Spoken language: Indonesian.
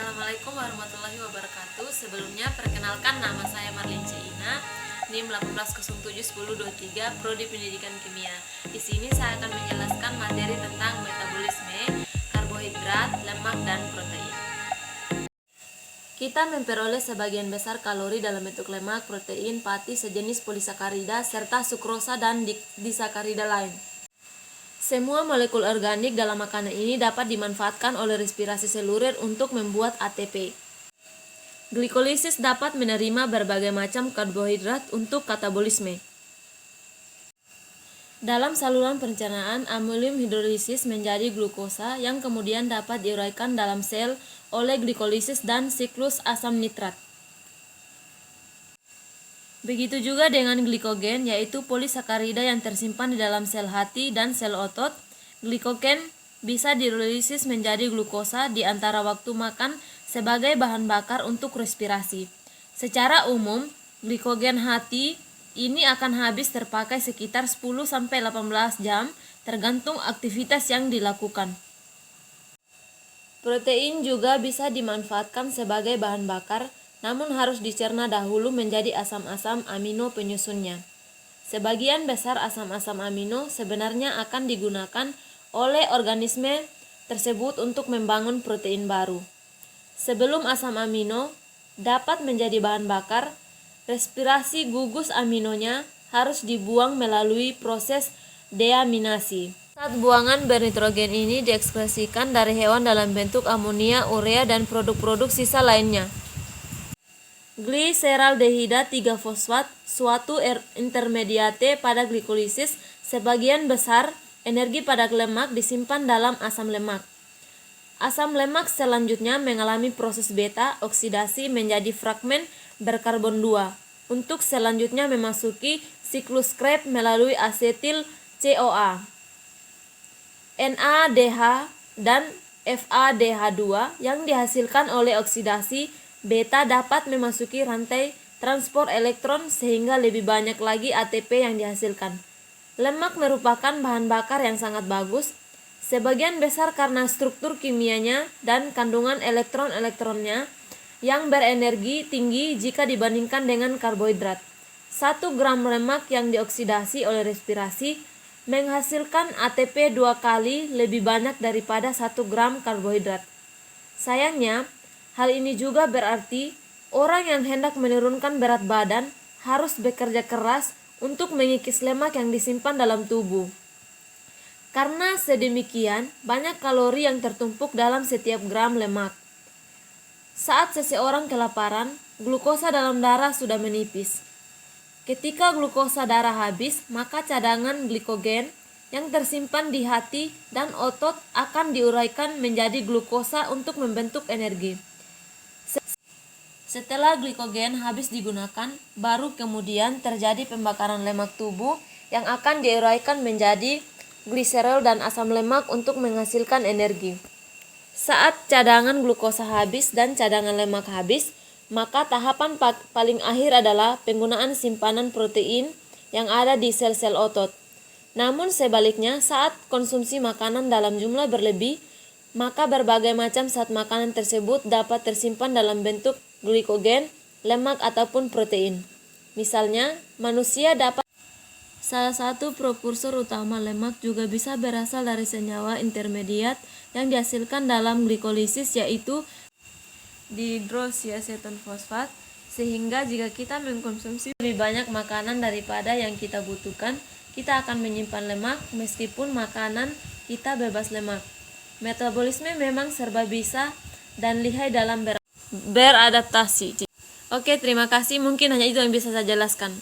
Assalamualaikum warahmatullahi wabarakatuh. Sebelumnya perkenalkan, nama saya Marlin Ceina, NIM 18071023, Prodi Pendidikan Kimia. Di sini saya akan menjelaskan materi tentang metabolisme, karbohidrat, lemak, dan protein. Kita memperoleh sebagian besar kalori dalam bentuk lemak, protein, pati, sejenis polisakarida, serta sukrosa dan disakarida lain. Semua molekul organik dalam makanan ini dapat dimanfaatkan oleh respirasi seluler untuk membuat ATP. Glikolisis dapat menerima berbagai macam karbohidrat untuk katabolisme. Dalam saluran pencernaan, amonium hidrolisis menjadi glukosa yang kemudian dapat diuraikan dalam sel oleh glikolisis dan siklus asam nitrat. Begitu juga dengan glikogen, yaitu polisakarida yang tersimpan di dalam sel hati dan sel otot. Glikogen bisa dihidrolisis menjadi glukosa di antara waktu makan sebagai bahan bakar untuk respirasi. Secara umum, glikogen hati ini akan habis terpakai sekitar 10-18 jam tergantung aktivitas yang dilakukan. Protein juga bisa dimanfaatkan sebagai bahan bakar, namun harus dicerna dahulu menjadi asam-asam amino penyusunnya. Sebagian besar asam-asam amino sebenarnya akan digunakan oleh organisme tersebut untuk membangun protein baru. Sebelum asam amino dapat menjadi bahan bakar, respirasi gugus aminonya harus dibuang melalui proses deaminasi. Saat buangan bernitrogen ini diekskresikan dari hewan dalam bentuk amonia, urea, dan produk-produk sisa lainnya. Gliseraldehida 3-fosfat, suatu intermediate pada glikolisis. Sebagian besar energi pada lemak disimpan dalam asam lemak. Asam lemak selanjutnya mengalami proses beta oksidasi menjadi fragmen berkarbon 2 untuk selanjutnya memasuki siklus Krebs melalui asetil CoA, NADH, dan FADH2 yang dihasilkan oleh oksidasi beta dapat memasuki rantai transport elektron sehingga lebih banyak lagi ATP yang dihasilkan. Lemak merupakan bahan bakar yang sangat bagus, sebagian besar karena struktur kimianya dan kandungan elektron-elektronnya yang berenergi tinggi jika dibandingkan dengan karbohidrat. 1 gram lemak yang dioksidasi oleh respirasi menghasilkan ATP 2 kali lebih banyak daripada 1 gram karbohidrat. Sayangnya, hal ini juga berarti orang yang hendak menurunkan berat badan harus bekerja keras untuk mengikis lemak yang disimpan dalam tubuh. Karena sedemikian, banyak kalori yang tertumpuk dalam setiap gram lemak. Saat seseorang kelaparan, glukosa dalam darah sudah menipis. Ketika glukosa darah habis, maka cadangan glikogen yang tersimpan di hati dan otot akan diuraikan menjadi glukosa untuk membentuk energi. Setelah glikogen habis digunakan, baru kemudian terjadi pembakaran lemak tubuh yang akan diuraikan menjadi gliserol dan asam lemak untuk menghasilkan energi. Saat cadangan glukosa habis dan cadangan lemak habis, maka tahapan paling akhir adalah penggunaan simpanan protein yang ada di sel-sel otot. Namun sebaliknya, saat konsumsi makanan dalam jumlah berlebih, maka berbagai macam zat makanan tersebut dapat tersimpan dalam bentuk glikogen, lemak, ataupun protein. Misalnya, manusia dapat salah satu prekursor utama lemak juga bisa berasal dari senyawa intermediat yang dihasilkan dalam glikolisis, yaitu dihidroksiaseton fosfat. Sehingga jika kita mengkonsumsi lebih banyak makanan daripada yang kita butuhkan, kita akan menyimpan lemak meskipun makanan kita bebas lemak. Metabolisme memang serba bisa dan lihai dalam beradaptasi. Oke, terima kasih. Mungkin hanya itu yang bisa saya jelaskan.